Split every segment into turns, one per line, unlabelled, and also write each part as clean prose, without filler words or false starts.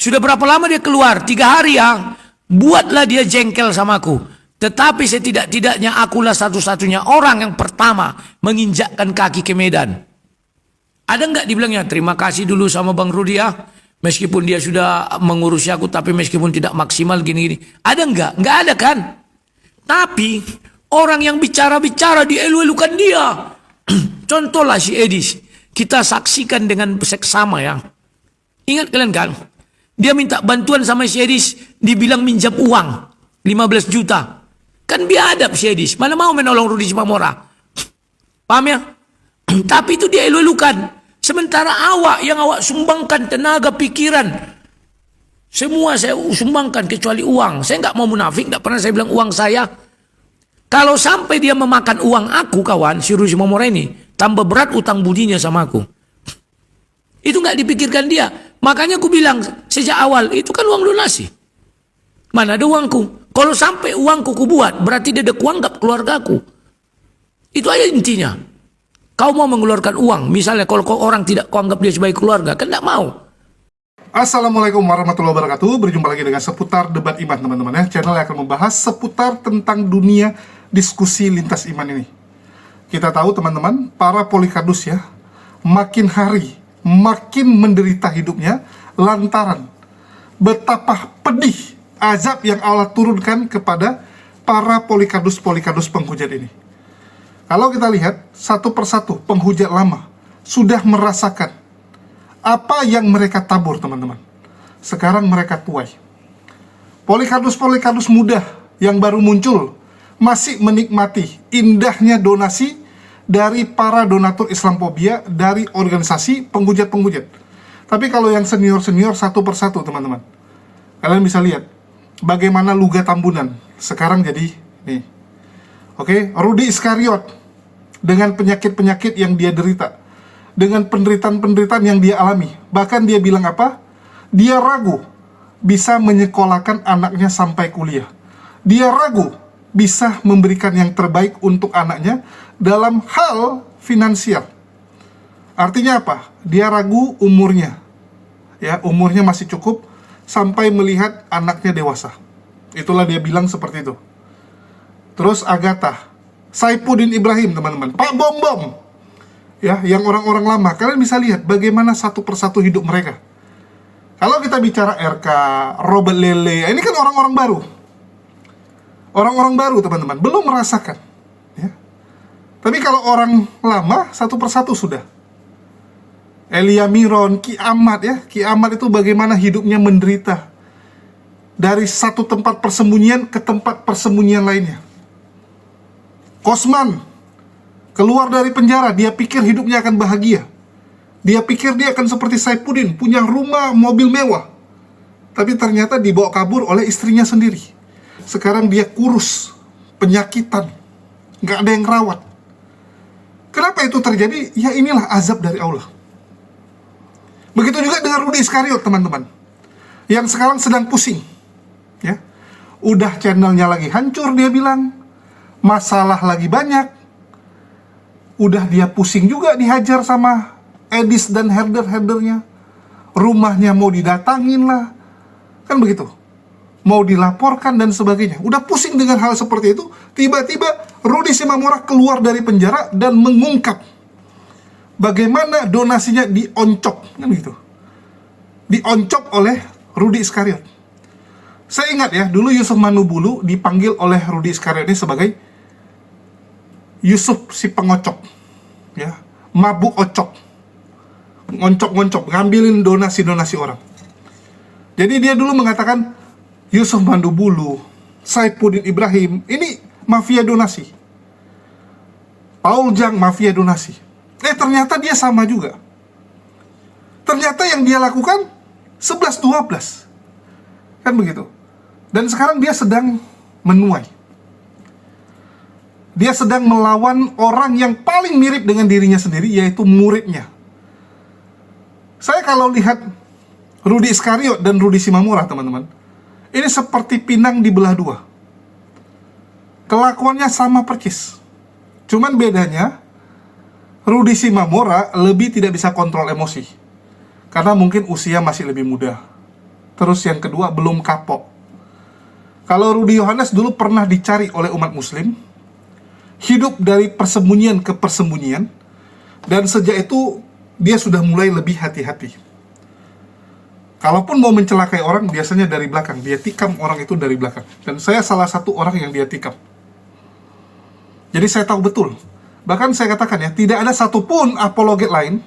Sudah berapa lama dia keluar? 3 hari ya. Buatlah dia jengkel sama aku. Tetapi setidak-tidaknya akulah satu-satunya orang yang pertama menginjakkan kaki ke Medan. Ada nggak dibilangnya, terima kasih dulu sama Bang Rudi ya. Meskipun dia sudah mengurusi aku, tapi meskipun tidak maksimal gini-gini. Ada nggak? Nggak ada kan? Tapi orang yang bicara-bicara dielu-elukan dia. Contohlah si Edis. Kita saksikan dengan seksama ya. Ingat kalian kan? Dia minta bantuan sama si Edis, dibilang minjam uang 15 juta. Kan biadab si Edis, mana mau menolong Rudi Simamora. Paham ya? Tapi itu dia elu-elukan. Sementara yang awak sumbangkan tenaga, pikiran, semua saya sumbangkan kecuali uang. Saya nggak mau munafik, nggak pernah saya bilang uang saya. Kalau sampai dia memakan uang aku, kawan, si Rudi Simamora ini, tambah berat utang budinya sama aku. Itu nggak dipikirkan dia. Makanya aku bilang sejak awal, itu kan uang donasi. Mana ada uangku? Kalau sampai uangku ku buat, berarti dia ada kuanggap keluargaku. Itu aja intinya. Kau mau mengeluarkan uang, misalnya kalau orang tidak kuanggap dia sebagai keluarga, kan tidak mau.
Assalamualaikum warahmatullahi wabarakatuh. Berjumpa lagi dengan seputar debat iman, teman-teman ya. Channel yang akan membahas seputar tentang dunia diskusi lintas iman ini. Kita tahu teman-teman, para polikardus ya, makin hari makin menderita hidupnya lantaran betapa pedih azab yang Allah turunkan kepada para polikardus penghujat ini. Kalau kita lihat satu persatu penghujat lama sudah merasakan apa yang mereka tabur, teman-teman. Sekarang mereka tuai. Polikardus muda yang baru muncul masih menikmati indahnya donasi dari para donatur Islamophobia, dari organisasi penghujat. Tapi kalau yang senior satu persatu, teman-teman, kalian bisa lihat bagaimana Luga Tambunan sekarang jadi nih. Oke, Rudi Iskariot dengan penyakit-penyakit yang dia derita, dengan penderitaan yang dia alami. Bahkan dia bilang apa? Dia ragu bisa menyekolahkan anaknya sampai kuliah. Dia ragu bisa memberikan yang terbaik untuk anaknya dalam hal finansial. Artinya apa? Dia ragu umurnya. Ya, umurnya masih cukup sampai melihat anaknya dewasa. Itulah dia bilang seperti itu. Terus Agatha, Saifuddin Ibrahim, teman-teman, Pak Bom. Ya, yang orang-orang lama, kalian bisa lihat bagaimana satu persatu hidup mereka. Kalau kita bicara RK, Robert Lele, ini kan orang-orang baru. Orang-orang baru, teman-teman, belum merasakan. Ya. Tapi kalau orang lama, satu persatu sudah. Elia Miron, Ki Ahmad ya. Ki Ahmad itu bagaimana hidupnya menderita. Dari satu tempat persembunyian ke tempat persembunyian lainnya. Kosman, keluar dari penjara, dia pikir hidupnya akan bahagia. Dia pikir dia akan seperti Saifuddin, punya rumah, mobil mewah. Tapi ternyata dibawa kabur oleh istrinya sendiri. Sekarang dia kurus, penyakitan, nggak ada yang rawat. Kenapa itu terjadi? Ya inilah azab dari Allah. Begitu juga dengan Rudi Iskariot, teman-teman, yang sekarang sedang pusing. Ya, udah channelnya lagi hancur, dia bilang. Masalah lagi banyak. Udah dia pusing juga, dihajar sama Edis dan herder-herdernya. Rumahnya mau didatangin lah. Kan begitu. Mau dilaporkan dan sebagainya. Udah pusing dengan hal seperti itu. Tiba-tiba Rudi Simamora keluar dari penjara dan mengungkap bagaimana donasinya dioncok. Kan begitu. Dioncok oleh Rudi Iskariot. Saya ingat ya, dulu Yusuf Manubulu dipanggil oleh Rudi Iskariot ini sebagai Yusuf si pengocok, ya, mabuk ocok, ngoncok-ngoncok, ngambilin donasi-donasi orang. Jadi dia dulu mengatakan Yusuf Manubulu, Saifuddin Ibrahim, ini mafia donasi. Paul Jang mafia donasi. Ternyata dia sama juga. Ternyata yang dia lakukan 11-12. Kan begitu. Dan sekarang dia sedang menuai. Dia sedang melawan orang yang paling mirip dengan dirinya sendiri, yaitu muridnya. Saya kalau lihat Rudi Iskariot dan Rudi Simamora, teman-teman, ini seperti pinang dibelah dua. Kelakuannya sama persis. Cuman bedanya, Rudi Simamora lebih tidak bisa kontrol emosi. Karena mungkin usia masih lebih muda. Terus yang kedua, belum kapok. Kalau Rudy Yohanes dulu pernah dicari oleh umat muslim, hidup dari persembunyian ke persembunyian, dan sejak itu dia sudah mulai lebih hati-hati. Kalaupun mau mencelakai orang, biasanya dari belakang. Dia tikam orang itu dari belakang. Dan saya salah satu orang yang dia tikam. Jadi saya tahu betul. Bahkan saya katakan ya, tidak ada satupun apologet lain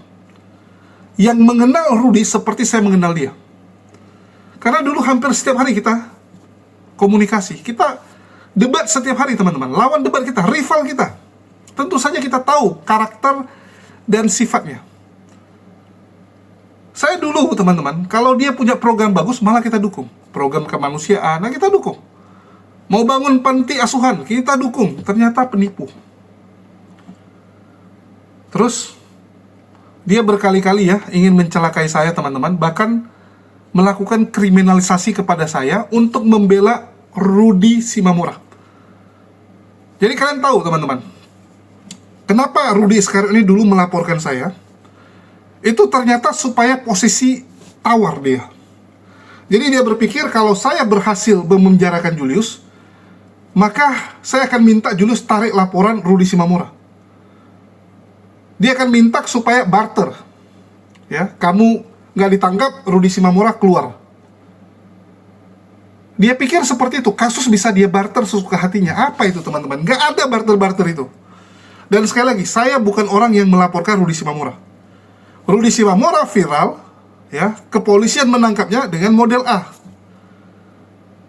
yang mengenal Rudy seperti saya mengenal dia. Karena dulu hampir setiap hari kita komunikasi. Kita debat setiap hari, teman-teman. Lawan debat kita, rival kita. Tentu saja kita tahu karakter dan sifatnya. Saya dulu, teman-teman, kalau dia punya program bagus, malah kita dukung. Program kemanusiaan, nah kita dukung. Mau bangun panti asuhan, kita dukung. Ternyata penipu. Terus, dia berkali-kali ya, ingin mencelakai saya, teman-teman. Bahkan melakukan kriminalisasi kepada saya untuk membela Rudy Simamora. Jadi kalian tahu, teman-teman, kenapa Rudy Iscariot ini dulu melaporkan saya? Itu ternyata supaya posisi tawar dia. Jadi dia berpikir kalau saya berhasil memenjarakan Julius, maka saya akan minta Julius tarik laporan Rudy Simamora. Dia akan minta supaya barter. Ya, kamu nggak ditangkap, Rudy Simamora keluar. Dia pikir seperti itu, kasus bisa dia barter sesuka hatinya. Apa itu, teman-teman? Nggak ada barter-barter itu. Dan sekali lagi, saya bukan orang yang melaporkan Rudy Simamora. Rudy Simamora viral, ya, kepolisian menangkapnya dengan model A.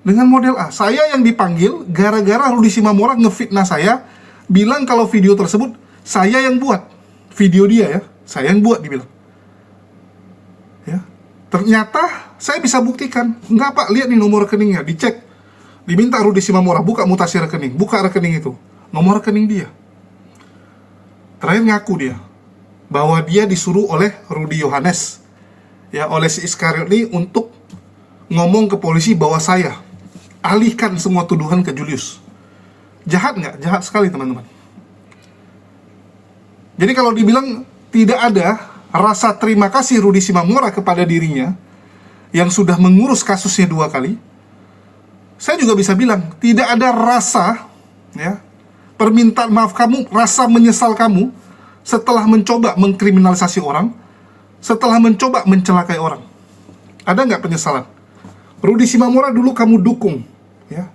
Dengan model A. Saya yang dipanggil gara-gara Rudy Simamora ngefitnah saya, bilang kalau video tersebut saya yang buat. Video dia ya, saya yang buat, dibilang. Ya. Ternyata saya bisa buktikan. Enggak, Pak, lihat nih nomor rekeningnya, dicek. Diminta Rudy Simamora buka mutasi rekening, buka rekening itu. Nomor rekening dia. Terakhir ngaku dia bahwa dia disuruh oleh Rudy Yohanes, ya, oleh si Iscariot ini untuk ngomong ke polisi bahwa saya alihkan semua tuduhan ke Julius. Jahat nggak? Jahat sekali, teman-teman. Jadi kalau dibilang tidak ada rasa terima kasih Rudy Simamora kepada dirinya yang sudah mengurus kasusnya 2 kali, saya juga bisa bilang tidak ada rasa, ya, permintaan maaf kamu, rasa menyesal kamu setelah mencoba mengkriminalisasi orang, setelah mencoba mencelakai orang. Ada nggak penyesalan? Rudy Simamora dulu kamu dukung, ya.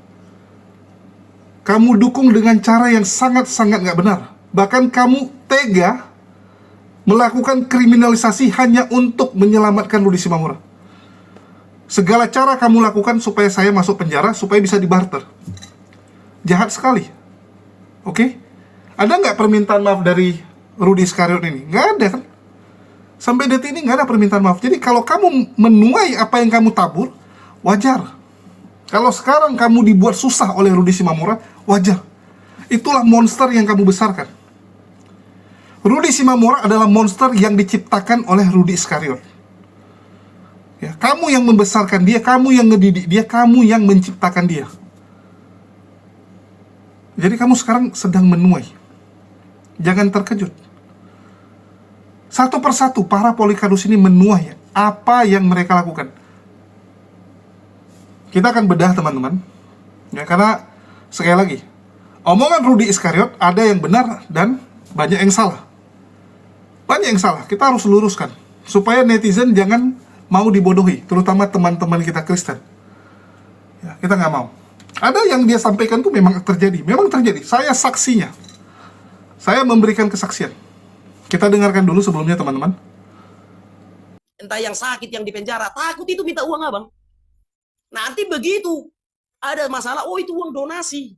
Kamu dukung dengan cara yang sangat-sangat nggak benar. Bahkan kamu tega melakukan kriminalisasi hanya untuk menyelamatkan Rudy Simamora. Segala cara kamu lakukan supaya saya masuk penjara, supaya bisa dibarter. Jahat sekali. Oke? Ada nggak permintaan maaf dari Rudy Iscariot ini? Nggak ada kan? Sampai detik ini nggak ada permintaan maaf. Jadi kalau kamu menuai apa yang kamu tabur, wajar. Kalau sekarang kamu dibuat susah oleh Rudy Simamora, wajar. Itulah monster yang kamu besarkan. Rudy Simamora adalah monster yang diciptakan oleh Rudy Iscariot. Ya, kamu yang membesarkan dia, kamu yang ngedidik dia, kamu yang menciptakan dia. Jadi kamu sekarang sedang menuai. Jangan terkejut. Satu persatu para polikardus ini menuai apa yang mereka lakukan. Kita akan bedah, teman-teman. Ya, karena sekali lagi, omongan Rudy Iscariot ada yang benar dan banyak yang salah. Banyak yang salah, kita harus luruskan supaya netizen jangan mau dibodohi, terutama teman-teman kita Kristen. Ya, kita nggak mau. Ada yang dia sampaikan tuh memang terjadi, saya saksinya. Saya memberikan kesaksian. Kita dengarkan dulu sebelumnya, teman-teman.
Entah yang sakit, yang di penjara, takut itu minta uang abang. Nanti begitu ada masalah, oh itu uang donasi.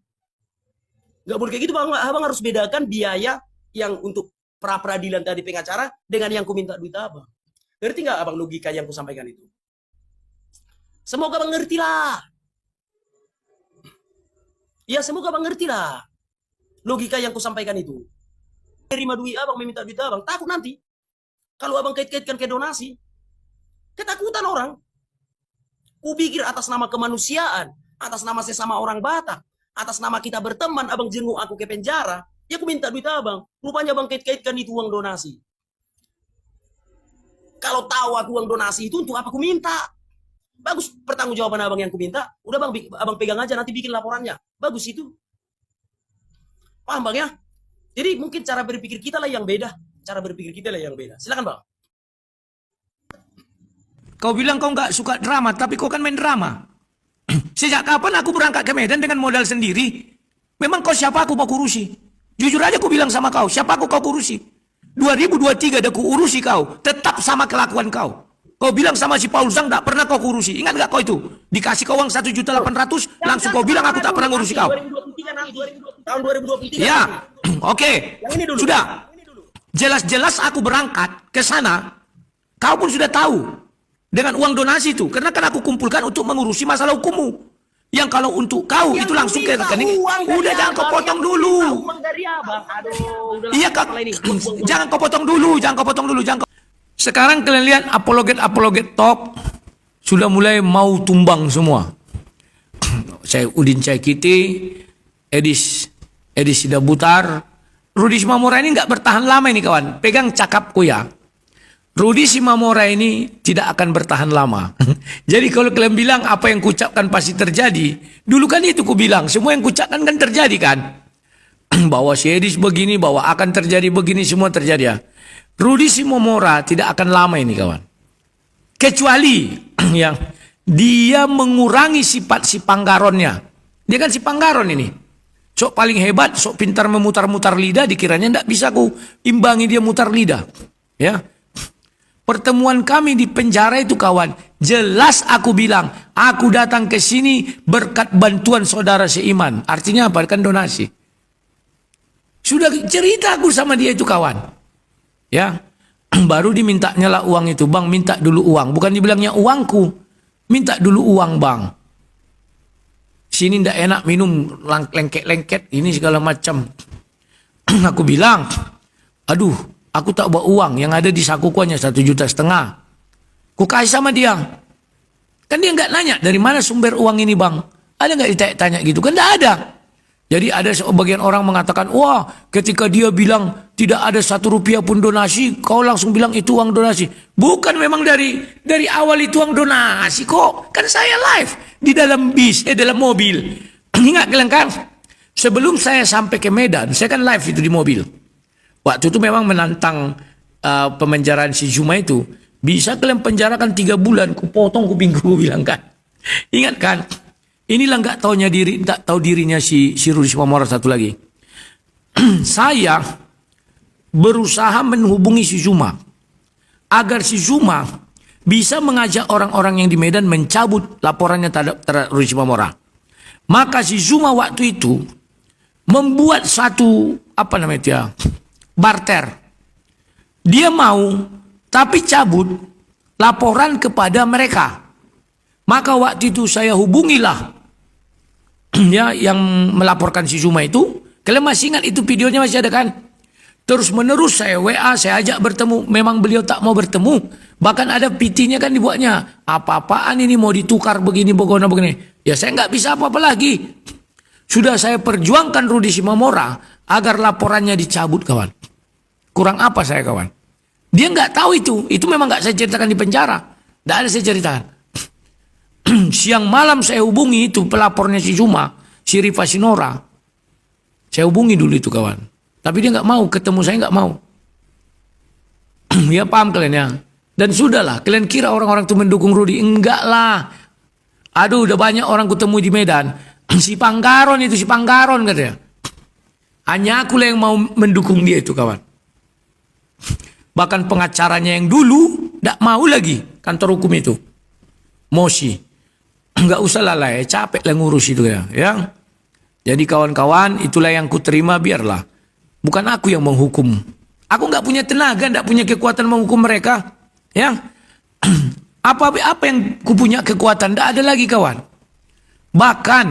Nggak boleh kayak gitu, bang. Abang harus bedakan biaya yang untuk pra-peradilan tadi pengacara dengan yang ku minta duit abang. Ngerti nggak abang logika yang ku sampaikan itu? Semoga abang ngerti lah. Ya semoga abang ngerti lah logika yang ku sampaikan itu. Terima duit abang, meminta duit abang, takut nanti kalau abang kait-kaitkan ke donasi, ketakutan orang. Ku pikir atas nama kemanusiaan, atas nama sesama orang Batak, atas nama kita berteman, abang jenguk aku ke penjara, ya aku minta duit abang. Rupanya abang kait-kaitkan itu uang donasi. Kalau tahu aku uang donasi itu untuk apa aku minta? Bagus pertanggungjawaban abang yang kuminta. Udah bang, abang pegang aja, nanti bikin laporannya. Bagus itu. Paham bang ya? Jadi mungkin cara berpikir kita lah yang beda. Cara berpikir kita lah yang beda. Silakan bang.
Kau bilang kau nggak suka drama, tapi kau kan main drama. Sejak kapan aku berangkat ke Medan dengan modal sendiri? Memang kau siapa aku kurusi? Jujur aja aku bilang sama kau, siapa aku kau kurusi? 2023 ada ku urusi kau, tetap sama kelakuan kau. Kau bilang sama si Paul Zhang tak pernah kau kurusi. Ingat gak kau itu? Dikasih kau uang 1.800.000, langsung kau bilang aku tak pernah ngurusi kau.
2023 nanti. Tahun 2023.
Ya, oke. Sudah. Jelas-jelas aku berangkat ke sana. Kau pun sudah tahu. Dengan uang donasi itu. Karena kan aku kumpulkan untuk mengurusi masalah hukummu. Yang kalau untuk kau itu langsung ke rekening. Udah jangan kau potong dulu. Iya kak. Jangan kau potong dulu. Sekarang kalian lihat apologet top sudah mulai mau tumbang semua. Saya Udin Caikiti, Edis Sidabutar, Rudi Simamora ini nggak bertahan lama ini kawan. Pegang cakapku ya. Rudi Simamora ini tidak akan bertahan lama. Jadi kalau kalian bilang apa yang kucapkan pasti terjadi, dulu kan itu ku bilang semua yang kucapkan kan terjadi kan. Bahwa si Edis begini, bahwa akan terjadi begini, semua terjadi ya. Rudi Simamora tidak akan lama ini kawan. Kecuali yang dia mengurangi sifat si Panggaronnya. Dia kan si Panggaron ini. Sok paling hebat, sok pintar memutar-mutar lidah, dikiranya tidak bisa ku imbangi dia mutar lidah. Ya. Pertemuan kami di penjara itu kawan, jelas aku bilang, aku datang ke sini berkat bantuan saudara seiman. Artinya apa? Kan donasi. Sudah cerita aku sama dia itu kawan. Ya, baru dimintanya lah uang itu. Bang, minta dulu uang. Bukan dibilangnya uangku. Minta dulu uang bang. Sini ndak enak minum, lengket-lengket, ini segala macam. Aku bilang, aduh, aku tak bawa uang. Yang ada di sakuku hanya 1,5 juta. Ku kasih sama dia. Kan dia nggak nanya, dari mana sumber uang ini bang? Ada nggak ditanya gitu? Kan nggak ada. Jadi ada sebagian orang mengatakan, wah ketika dia bilang tidak ada 1 rupiah pun donasi, kau langsung bilang itu uang donasi. Bukan, memang dari awal itu uang donasi kok. Kan saya live di dalam bis, dalam mobil. Ingat kalian kan? Sebelum saya sampai ke Medan, saya kan live itu di mobil. Waktu itu memang menantang pemenjaraan si Zuma itu. Bisa kalian penjarakan 3 bulan, ku potong kupingku, bilang kan. Ingat kan? Inilah nggak tahu dirinya si Rudi Simamora satu lagi. Saya berusaha menghubungi si Zuma agar si Zuma bisa mengajak orang-orang yang di Medan mencabut laporannya terhadap Rudi Simamora. Maka si Zuma waktu itu membuat satu barter. Dia mau tapi cabut laporan kepada mereka. Maka waktu itu saya hubungilah ya yang melaporkan si Zuma itu. Kalian masih ingat itu videonya masih ada kan? Terus menerus saya WA, saya ajak bertemu. Memang beliau tak mau bertemu. Bahkan ada PT-nya kan dibuatnya. Apa-apaan ini mau ditukar begini. Ya saya nggak bisa apa-apa lagi. Sudah saya perjuangkan Rudi Simamora agar laporannya dicabut kawan. Kurang apa saya kawan? Dia nggak tahu itu. Itu memang nggak saya ceritakan di penjara. Nggak ada saya ceritakan. Siang malam saya hubungi itu pelapornya si Zuma, si Rifa Sinora. Saya hubungi dulu itu kawan. Tapi dia nggak mau ketemu, saya nggak mau. Ya paham kalian ya. Dan sudahlah, kalian kira orang-orang itu mendukung Rudi? Enggak lah. Aduh, udah banyak orang ketemu di Medan. Si Panggaron katanya. Hanya aku lah yang mau mendukung dia itu kawan. Bahkan pengacaranya yang dulu nggak mau lagi kantor hukum itu. Mosi. Nggak usah lah, capek lah ngurus itu ya. Jadi kawan-kawan, itulah yang ku terima, biarlah. Bukan aku yang menghukum. Aku nggak punya tenaga, nggak punya kekuatan menghukum mereka. Ya, apa yang ku punya kekuatan? Nggak ada lagi kawan. Bahkan,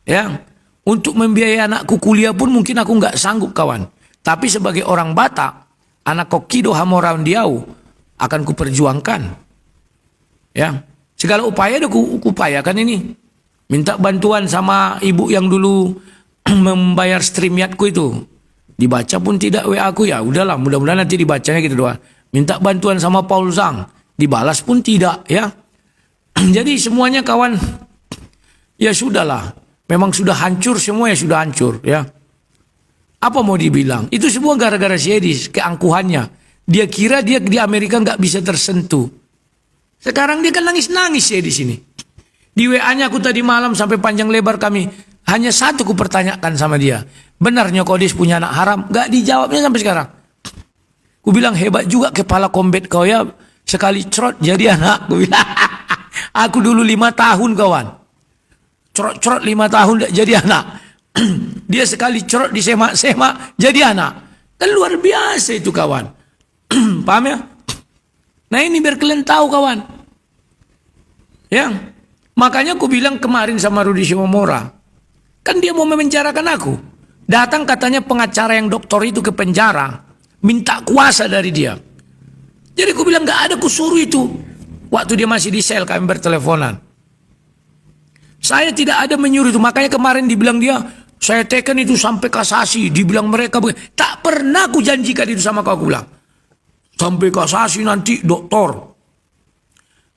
ya, untuk membiayai anakku kuliah pun mungkin aku nggak sanggup kawan. Tapi sebagai orang Batak, anak Kokido Hamoraundiau akan ku perjuangkan. Ya. Segala upaya udah kuupayakan ini. Minta bantuan sama ibu yang dulu membayar StreamYardku itu. Dibaca pun tidak WA aku, ya udahlah, mudah-mudahan nanti dibacanya gitu doang. Minta bantuan sama Paul Zhang, dibalas pun tidak ya. Jadi semuanya kawan, ya sudahlah. Memang sudah hancur semua, ya sudah hancur ya. Apa mau dibilang? Itu semua gara-gara si Edi, keangkuhannya. Dia kira dia di Amerika nggak bisa tersentuh. Sekarang dia kan nangis-nangis ya di sini. Di WA-nya aku tadi malam sampai panjang lebar kami. Hanya satu ku pertanyakan sama dia. Benar Nyokodis punya anak haram? Nggak dijawabnya sampai sekarang. Ku bilang hebat juga kepala kombet kau ya. Sekali cerot jadi anak. Ku bilang. Aku dulu 5 tahun kawan. Cerot-cerot 5 tahun jadi anak. Dia sekali cerot di semak-semak jadi anak. Kan luar biasa itu kawan. Paham ya? Nah ini biar kalian tahu kawan. Ya. Makanya aku bilang kemarin sama Rudi Simomora. Kan dia mau memenjarakan aku. Datang katanya pengacara yang doktor itu ke penjara. Minta kuasa dari dia. Jadi aku bilang gak ada kusuruh itu. Waktu dia masih di sel kami berteleponan. Saya tidak ada menyuruh itu. Makanya kemarin dibilang dia, saya tekan itu sampai kasasi. Dibilang mereka, tak pernah aku janjikan itu sama kau. Aku bilang. Sampai kasasi nanti doktor.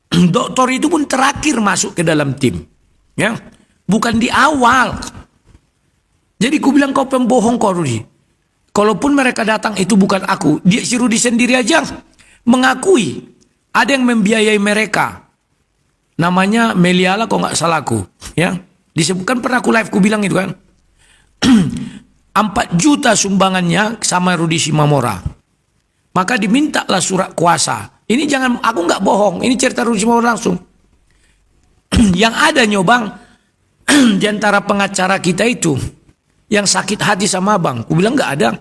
Doktor itu pun terakhir masuk ke dalam tim. Ya, bukan di awal. Jadi aku bilang kau pembohong kau Rudi. Kalaupun mereka datang itu bukan aku. Dia si Rudi sendiri aja mengakui. Ada yang membiayai mereka. Namanya Meliala kok nggak salah aku. Ya, disebutkan pernah aku live ku bilang itu kan. 4 juta sumbangannya sama Rudi Simamora. Maka dimintalah surat kuasa. Ini jangan, aku nggak bohong. Ini cerita Rudi Simamora langsung. Yang ada nyobang di antara pengacara kita itu yang sakit hati sama abang. Aku bilang nggak ada.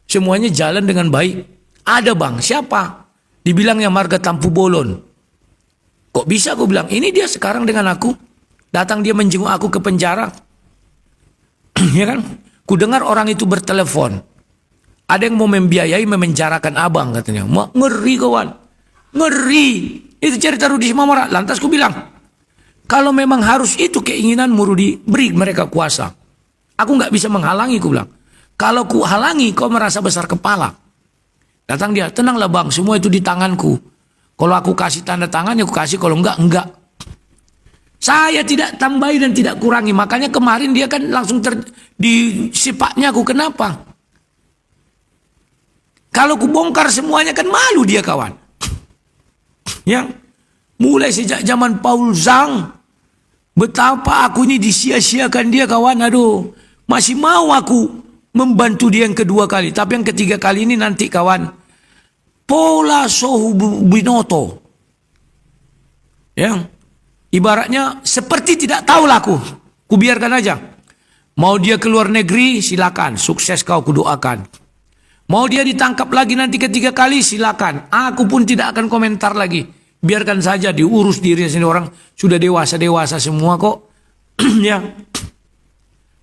Semuanya jalan dengan baik. Ada bang. Siapa? Dibilangnya Marga Tampu Bolon. Kok bisa aku bilang, ini dia sekarang dengan aku. Datang dia menjenguk aku ke penjara. Ya kan? Ku dengar orang itu bertelepon. Ada yang mau membiayai memenjarakan abang katanya. Ngeri kawan. Ngeri. Itu cerita Rudi Simamora. Lantas ku bilang, kalau memang harus itu keinginanmu Rudi, beri mereka kuasa. Aku nggak bisa menghalangi ku bilang. Kalau ku halangi kau merasa besar kepala. Datang dia, tenanglah bang, semua itu di tanganku. Kalau aku kasih tanda tangan, ya aku kasih. Kalau enggak. Saya tidak tambahi dan tidak kurangi. Makanya kemarin dia kan langsung disipaknya aku. Kenapa? Kalau ku bongkar semuanya kan malu dia kawan. Ya, mulai sejak zaman Paul Zhang. Betapa aku ini disia-siakan dia kawan. Aduh, masih mau aku membantu dia yang kedua kali. Tapi yang ketiga kali ini nanti kawan. Pola Sohu Binoto. Ya. Ibaratnya seperti tidak tahu aku. Kubiarkan aja. Mau dia keluar negeri silakan. Sukses kau kudoakan. Mau dia ditangkap lagi nanti ketiga kali silakan. Aku pun tidak akan komentar lagi. Biarkan saja diurus dirinya sendiri. Orang sudah dewasa-dewasa semua kok. Ya.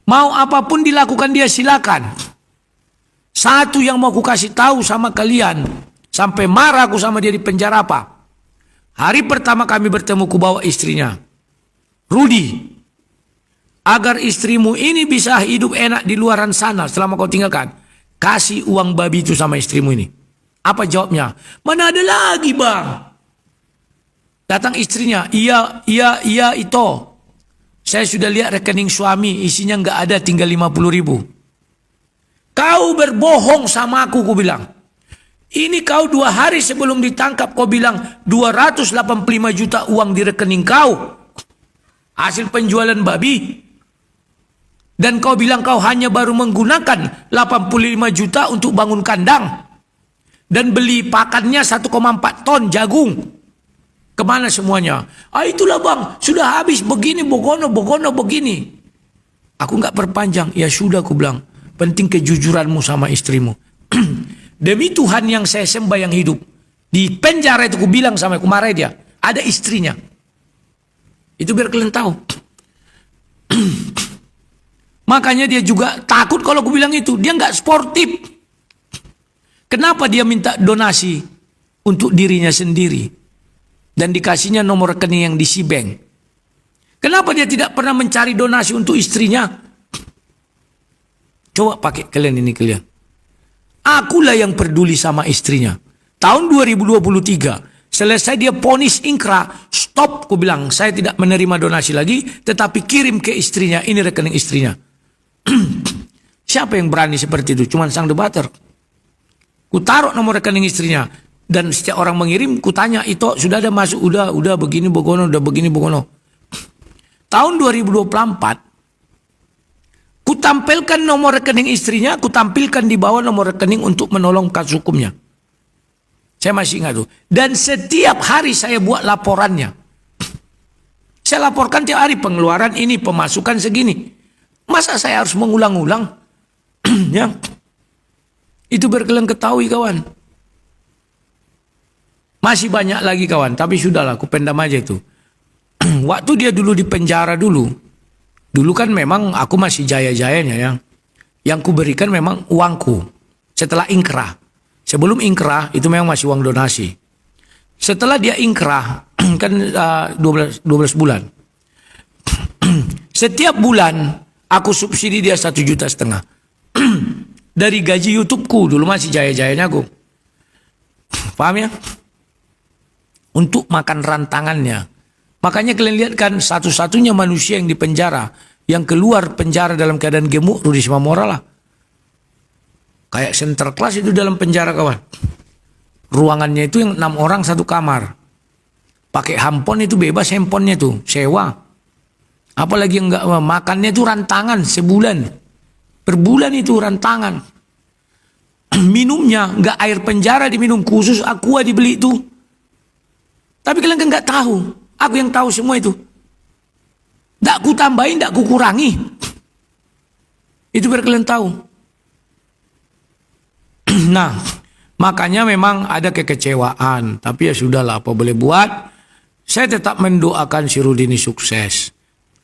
Mau apapun dilakukan dia silakan. Satu yang mau aku kasih tahu sama kalian. Sampai marah aku sama dia di penjara apa. Hari pertama kami bertemu ku bawa istrinya. Rudi. Agar istrimu ini bisa hidup enak di luaran sana selama kau tinggalkan. Kasih uang babi itu sama istrimu ini. Apa jawabnya? Mana ada lagi bang. Datang istrinya. Iya itu. Saya sudah lihat rekening suami. Isinya nggak ada tinggal 50.000. Kau berbohong sama aku bilang. Ini kau 2 hari sebelum ditangkap kau bilang 285 juta uang di rekening kau. Hasil penjualan babi. Dan kau bilang kau hanya baru menggunakan 85 juta untuk bangun kandang. Dan beli pakannya 1,4 ton jagung. Kemana semuanya? Itulah bang, sudah habis begini, bogono begini. Aku nggak perpanjang. Ya sudah aku bilang. Penting kejujuranmu sama istrimu. Demi Tuhan yang saya sembah yang hidup. Di penjara itu aku bilang sama aku marah dia. Ada istrinya. Itu biar kalian tahu. Makanya dia juga takut kalau aku bilang itu. Dia nggak sportif. Kenapa dia minta donasi untuk dirinya sendiri. Dan dikasihnya nomor rekening yang di Cbank. Kenapa dia tidak pernah mencari donasi untuk istrinya? Coba pakai kalian ini kalian. Akulah yang peduli sama istrinya. Tahun 2023, Selesai dia ponis ingkrah, stop, ku bilang, saya tidak menerima donasi lagi, tetapi kirim ke istrinya, ini rekening istrinya. Siapa yang berani seperti itu? Cuman sang debater. Ku taruh nomor rekening istrinya, dan setiap orang mengirim, ku tanya, itu sudah ada masuk, udah begini begono, udah begini begono. Tahun 2024, ku tampilkan nomor rekening istrinya, ku tampilkan di bawah nomor rekening untuk menolong kasus hukumnya. Saya masih ingat tuh. Dan setiap hari saya buat laporannya. Saya laporkan tiap hari pengeluaran ini, pemasukan segini. Masa saya harus mengulang-ulang? Ya. Itu berkalian ketahui kawan. Masih banyak lagi kawan, tapi sudahlah, aku pendam aja itu. Waktu dia dulu di penjara dulu kan memang aku masih jaya-jayanya ya. Yang ku berikan memang uangku. Setelah ingkrah. Sebelum ingkrah itu memang masih uang donasi. Setelah dia ingkrah kan 12 bulan. Setiap bulan aku subsidi dia 1,5 juta. Dari gaji YouTubeku dulu masih jaya-jayanya aku. Paham ya? Untuk makan rantangannya. Makanya kalian lihat kan satu-satunya manusia yang di penjara, yang keluar penjara dalam keadaan gemuk, Rudi Simamora lah. Kayak center class itu dalam penjara kawan. Ruangannya itu yang 6 orang satu kamar. Pakai handphone itu bebas handphonenya tuh, sewa. Apalagi yang enggak makannya itu rantangan sebulan. Per bulan itu rantangan. Minumnya enggak air penjara diminum, khusus aqua dibeli itu. Tapi kalian kan enggak tahu. Aku yang tahu semua itu. Enggak ku tambahin, enggak ku kurangi. Itu biar kalian tahu. Nah, makanya memang ada kekecewaan. Tapi ya sudahlah, apa boleh buat. Saya tetap mendoakan si Rudi ini sukses.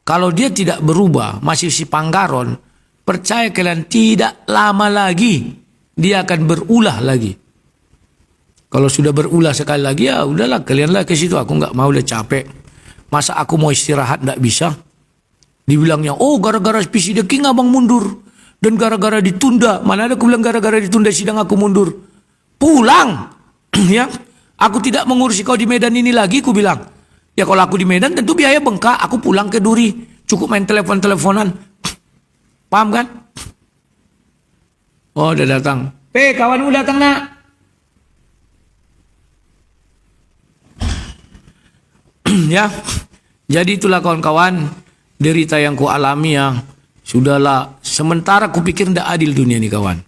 Kalau dia tidak berubah, masih si Panggaron, percaya kalian tidak lama lagi dia akan berulah lagi. Kalau sudah berulah sekali lagi, ya udahlah, kalianlah ke situ. Aku nggak mau, udah capek. Masa aku mau istirahat nggak bisa? Dibilangnya, oh gara-gara PC The King abang mundur. Dan gara-gara ditunda, mana ada aku bilang gara-gara ditunda sidang aku mundur. Pulang. Ya, aku tidak mengurusi kau di Medan ini lagi, aku bilang. Ya kalau aku di Medan tentu biaya bengkak, aku pulang ke Duri. Cukup main telepon-teleponan. Paham kan? Oh, udah datang. Kawanmu datang nak. Ya. Jadi itulah kawan-kawan, derita yang ku alami ya. Sudahlah, sementara ku pikir tidak adil dunia ini kawan.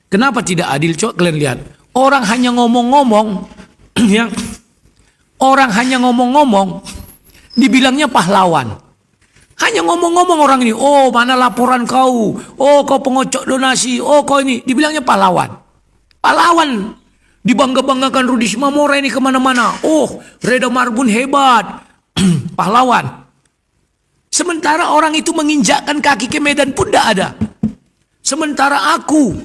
Kenapa tidak adil? Coba kalian lihat. Orang hanya ngomong-ngomong, ya. Orang hanya ngomong-ngomong, dibilangnya pahlawan. Hanya ngomong-ngomong orang ini, oh mana laporan kau, oh kau pengocok donasi, oh kau ini, dibilangnya pahlawan. Pahlawan, dibangga-banggakan Rudi Simamora ini kemana-mana. Oh, Reda Marbun hebat, pahlawan. Sementara orang itu menginjakkan kaki ke Medan pun tidak ada. Sementara aku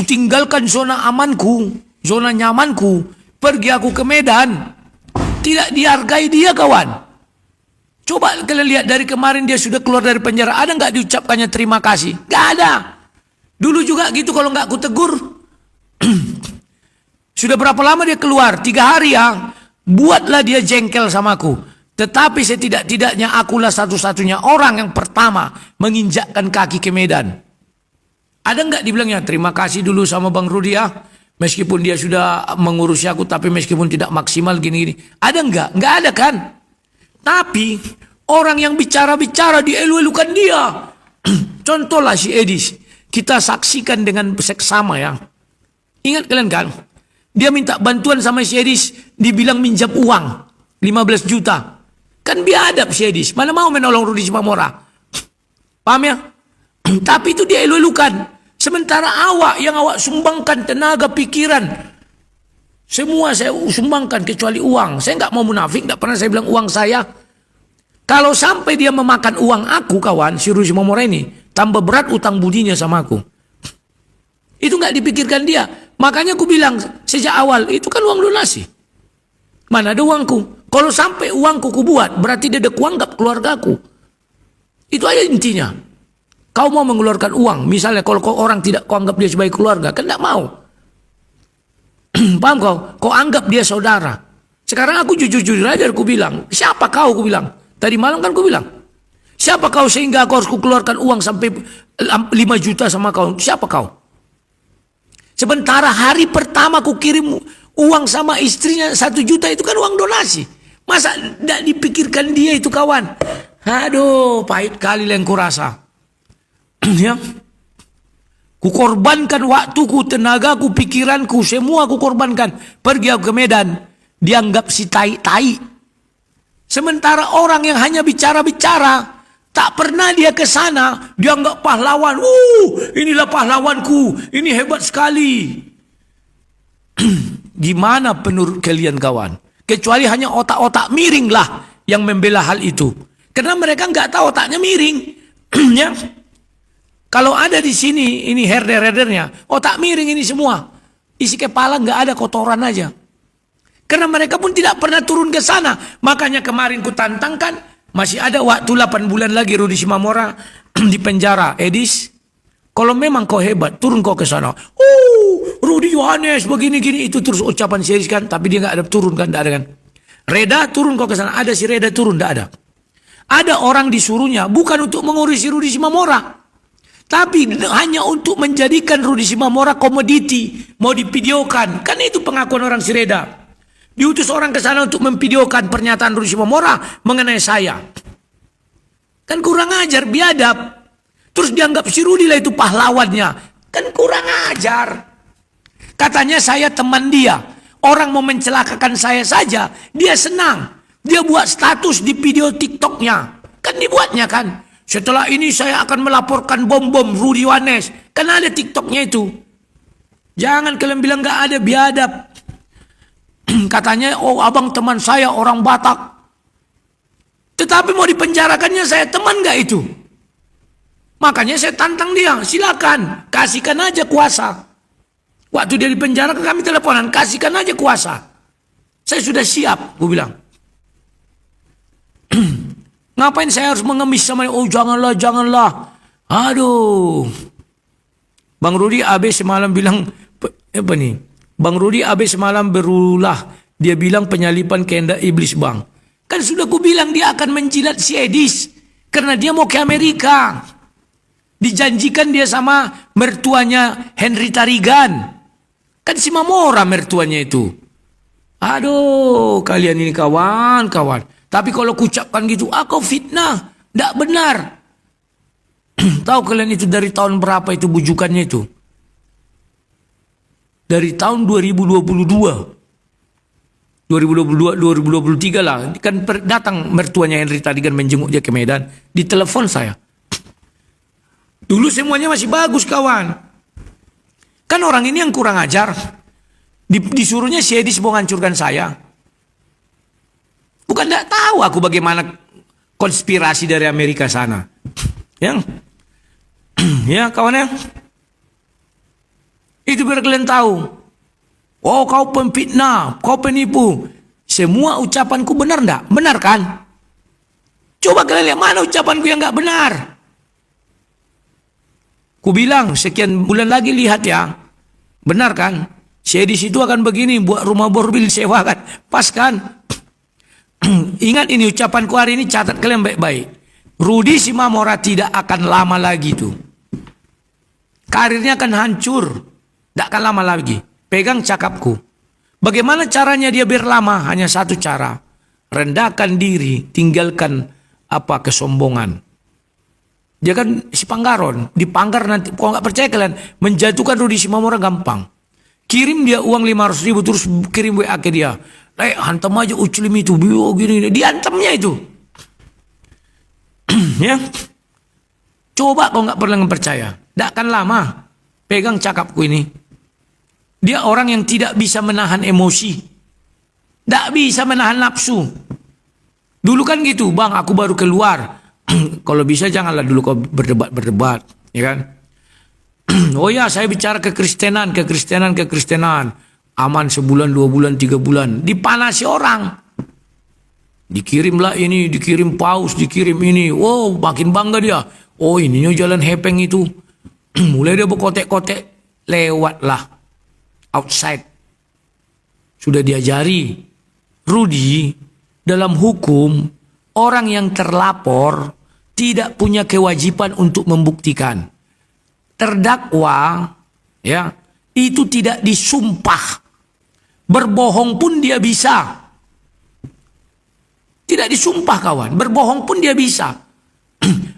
tinggalkan zona amanku, zona nyamanku, pergi aku ke Medan, tidak dihargai dia kawan. Coba kalian lihat dari kemarin dia sudah keluar dari penjara, ada nggak diucapkannya terima kasih? Nggak ada. Dulu juga gitu kalau nggak aku tegur. Sudah berapa lama dia keluar? 3 hari ya. Buatlah dia jengkel sama aku. Tetapi setidak-tidaknya akulah satu-satunya orang yang pertama menginjakkan kaki ke Medan. Ada nggak dibilangnya terima kasih dulu sama Bang Rudi ya. Meskipun dia sudah mengurusi aku, tapi meskipun tidak maksimal gini-gini. Ada nggak? Nggak ada kan? Tapi orang yang bicara-bicara dielu-elukan dia. Contohlah si Edis. Kita saksikan dengan seksama ya. Ingat kalian kan? Dia minta bantuan sama si Edis. Dibilang minjam uang 15 juta. Kan biadab si Edis. Mana mau menolong Rudi Simamora. Paham ya? Tapi itu dia elu-elukan. Sementara awak yang awak sumbangkan tenaga, pikiran. Semua saya sumbangkan kecuali uang. Saya nggak mau munafik. Nggak pernah saya bilang uang saya. Kalau sampai dia memakan uang aku kawan. Si Rudi Simamora ini. Tambah berat utang budinya sama aku. Itu nggak dipikirkan dia. Makanya aku bilang sejak awal. Itu kan uang donasi. Mana ada uangku. Kalau sampai uangku ku buat, berarti dia ada kuanggap keluargaku. Itu aja intinya. Kau mau mengeluarkan uang, misalnya kalau kau orang tidak kau anggap dia sebagai keluarga, kan tidak mau. Paham kau? Kau anggap dia saudara. Sekarang aku jujur-jujur aja aku bilang, siapa kau? Aku bilang. Tadi malam kan aku bilang, siapa kau sehingga aku harus keluarkan uang sampai 5 juta sama kau? Siapa kau? Sementara hari pertama aku kirim uang sama istrinya 1 juta itu kan uang donasi. Masa tidak dipikirkan dia itu kawan? Aduh, pahit kali yang kurasa. Ya. Kukorbankan waktuku, tenagaku, pikiranku, semua aku korbankan. Pergi aku ke Medan, dianggap si tai-tai. Sementara orang yang hanya bicara-bicara, tak pernah dia ke sana, dianggap pahlawan. Inilah pahlawanku, ini hebat sekali. Gimana menurut kalian kawan? Kecuali hanya otak-otak miring lah yang membela hal itu. Karena mereka nggak tahu otaknya miring. Ya. Kalau ada di sini, ini herder-herdernya, otak miring ini semua. Isi kepala nggak ada, kotoran aja. Karena mereka pun tidak pernah turun ke sana. Makanya kemarin ku tantangkan, masih ada waktu 8 bulan lagi Rudi Simamora di penjara. Edis, kalau memang kau hebat, turun kau ke sana. Rudi Yohanes begini-gini, itu terus ucapan serius kan. Tapi dia nggak ada turun kan, nggak ada kan. Reda, turun kau ke sana. Ada si Reda turun, nggak ada. Ada orang disuruhnya, bukan untuk mengurusi Rudi Simamora. Tapi hanya untuk menjadikan Rudi Simamora komoditi, mau divideokan. Kan itu pengakuan orang si Reda. Diutus orang ke sana untuk memvideokan pernyataan Rudi Simamora mengenai saya. Kan kurang ajar, biadab. Terus dianggap si Rudi lah itu pahlawannya. Kan kurang ajar. Katanya saya teman dia. Orang mau mencelakakan saya saja, dia senang. Dia buat status di video TikToknya. Kan dibuatnya kan. Setelah ini saya akan melaporkan bom-bom Rudi Yohanes. Kan ada TikToknya itu. Jangan kalian bilang gak ada, biadab. Katanya, abang teman saya orang Batak. Tetapi mau dipenjarakannya saya teman gak itu? Makanya saya tantang dia, silakan, kasihkan aja kuasa. Waktu dia dipenjara kami teleponan, kasihkan aja kuasa. Saya sudah siap, gue bilang. Ngapain saya harus mengemis sama dia? Janganlah, janganlah. Aduh. Bang Rudi AB semalam bilang, apa nih? Bang Rudi AB semalam berulah. Dia bilang penyalipan kehendak iblis bang. Kan sudah ku bilang dia akan menjilat si Edis. Karena dia mau ke Amerika. Dijanjikan dia sama mertuanya Henry Tarigan. Kan si Mamora mertuanya itu. Aduh, kalian ini kawan-kawan. Tapi kalau kucapkan gitu, kau fitnah. Tidak benar. Tahu kalian itu dari tahun berapa itu bujukannya itu? Dari tahun 2022. 2023 lah. Kan datang mertuanya Henry Tarigan menjenguk dia ke Medan. Di telepon saya. Dulu semuanya masih bagus kawan. Kan orang ini yang kurang ajar. Disuruhnya si Edis mau hancurkan saya. Bukan tidak tahu aku bagaimana konspirasi dari Amerika sana. Ya, ya kawan ya. Itu biar kalian tahu. Oh kau pemfitnah, kau penipu. Semua ucapanku benar enggak? Benar kan? Coba kalian lihat mana ucapanku yang enggak benar. Ku bilang sekian bulan lagi lihat ya. Benar kan? Saya di situ akan begini, buat rumah borbil sewakan. Pas kan? Ingat ini ucapanku hari ini, catat kalian baik-baik. Rudi Simamora tidak akan lama lagi tuh. Karirnya akan hancur. Tidak akan lama lagi. Pegang cakapku. Bagaimana caranya dia biar lama? Hanya satu cara. Rendahkan diri, tinggalkan kesombongan. Dia kan si Panggaron, dipanggar nanti. Kalau nggak percaya kalian, menjatuhkan Rudi Simamora gampang. Kirim dia uang 500.000 terus kirim WA ke dia. Hantam aja Uclim itu, gini, diantamnya itu. Ya, coba kau nggak pernah percaya, tidak akan lama. Pegang cakapku ini. Dia orang yang tidak bisa menahan emosi, tidak bisa menahan nafsu. Dulu kan gitu, bang, aku baru keluar. Kalau bisa janganlah dulu kau berdebat, ya kan? Oh ya, saya bicara kekristenan. Aman sebulan, 2 bulan, 3 bulan. Dipanasi orang. Dikirimlah ini, dikirim paus, dikirim ini. Wow, makin bangga dia. Oh, ininya jalan hepeng itu. Mulai dia berkotek-kotek. Lewatlah. Outside. Sudah diajari. Rudi, dalam hukum, orang yang terlapor tidak punya kewajiban untuk membuktikan. Terdakwa, ya, itu tidak disumpah. Berbohong pun dia bisa. Tidak disumpah kawan, berbohong pun dia bisa.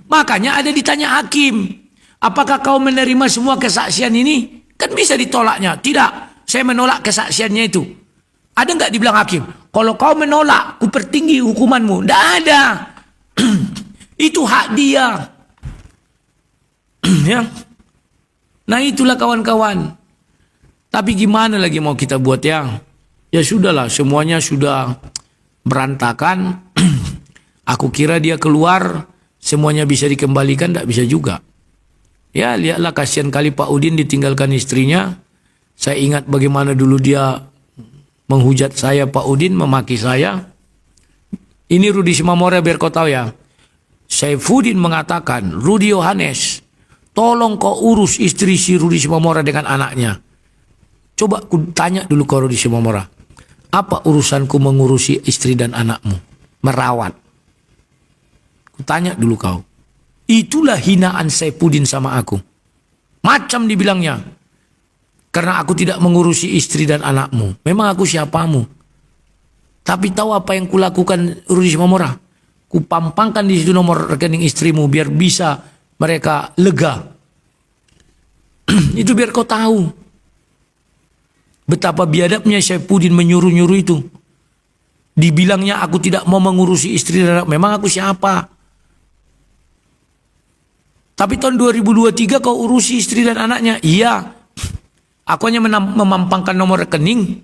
Makanya ada ditanya hakim, apakah kau menerima semua kesaksian ini? Kan bisa ditolaknya. Tidak, saya menolak kesaksiannya itu. Ada nggak dibilang hakim? Kalau kau menolak, ku pertinggi hukumanmu. Tidak ada. Itu hak dia. Ya. Nah itulah kawan-kawan. Tapi gimana lagi mau kita buat ya? Ya sudahlah, semuanya sudah berantakan. Aku kira dia keluar, semuanya bisa dikembalikan, tidak bisa juga. Ya lihatlah, kasihan kali Pak Udin ditinggalkan istrinya. Saya ingat bagaimana dulu dia menghujat saya, Pak Udin, memaki saya. Ini Rudi Simamora, biar kau tahu ya. Saifuddin mengatakan, Rudi Yohanes, tolong kau urus istri si Rudi Simamora dengan anaknya. Coba ku tanya dulu kau Rudi Simamora, apa urusanku mengurusi istri dan anakmu? Merawat. Ku tanya dulu kau. Itulah hinaan Saifuddin sama aku. Macam dibilangnya. Karena aku tidak mengurusi istri dan anakmu. Memang aku siapamu? Tapi tahu apa yang kulakukan Rudi Simamora? Ku pampangkan di situ nomor rekening istrimu biar bisa mereka lega. Itu biar kau tahu. Betapa biadabnya Saifuddin menyuruh-nyuruh itu. Dibilangnya aku tidak mau mengurusi istri dan anak. Memang aku siapa? Tapi tahun 2023 kau urusi istri dan anaknya. Iya. Aku hanya memampangkan nomor rekening.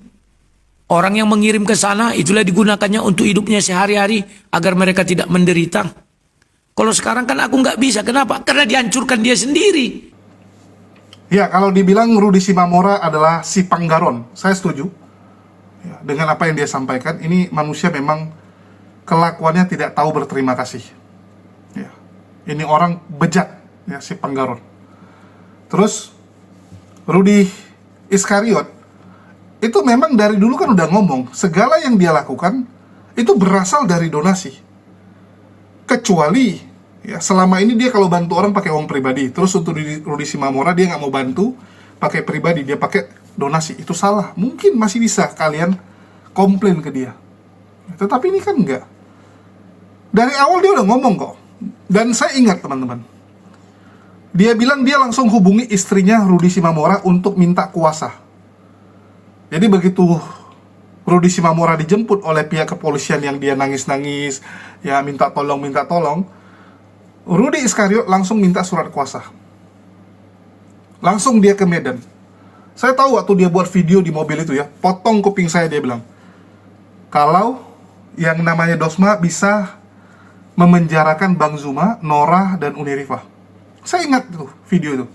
Orang yang mengirim ke sana itulah digunakannya untuk hidupnya sehari-hari agar mereka tidak menderita. Kalau sekarang kan aku nggak bisa. Kenapa? Karena dihancurkan dia sendiri.
Ya, kalau dibilang Rudi Simamora adalah si Panggaron, saya setuju. Ya, dengan apa yang dia sampaikan, ini manusia memang kelakuannya tidak tahu berterima kasih. Ya, ini orang bejat, ya, si Panggaron. Terus Rudi Iskariot itu memang dari dulu kan udah ngomong, segala yang dia lakukan itu berasal dari donasi. Kecuali ya selama ini dia kalau bantu orang pakai uang pribadi, terus untuk Rudi Simamora dia nggak mau bantu pakai pribadi, dia pakai donasi. Itu salah. Mungkin masih bisa kalian komplain ke dia. Tetapi ini kan enggak. Dari awal dia udah ngomong kok. Dan saya ingat teman-teman, dia bilang dia langsung hubungi istrinya Rudi Simamora untuk minta kuasa. Jadi begitu Rudi Simamora dijemput oleh pihak kepolisian yang dia nangis-nangis, ya minta tolong, Rudi Iskariot langsung minta surat kuasa. Langsung dia ke Medan. Saya tahu waktu dia buat video di mobil itu ya, potong kuping saya, dia bilang, kalau yang namanya Dosma bisa memenjarakan Bang Zuma, Nora, dan Unirifah. Saya ingat tuh video itu.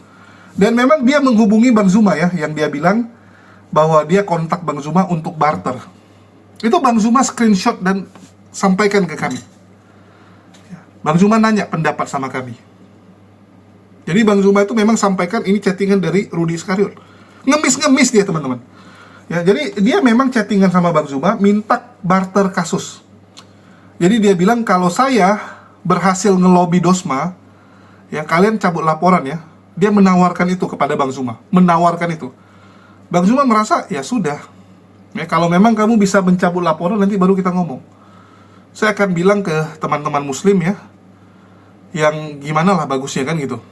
Dan memang dia menghubungi Bang Zuma ya, yang dia bilang bahwa dia kontak Bang Zuma untuk barter. Itu Bang Zuma screenshot dan sampaikan ke kami. Bang Zuma nanya pendapat sama kami. Jadi Bang Zuma itu memang sampaikan ini chattingan dari Rudi Iskariot. Ngemis-ngemis dia teman-teman. Ya, jadi dia memang chattingan sama Bang Zuma, minta barter kasus. Jadi dia bilang kalau saya berhasil ngelobi Dosma, ya kalian cabut laporan ya. Dia menawarkan itu kepada Bang Zuma, menawarkan itu. Bang Zuma merasa ya sudah. Ya kalau memang kamu bisa mencabut laporan nanti baru kita ngomong. Saya akan bilang ke teman-teman muslim ya, yang gimana lah bagusnya kan gitu.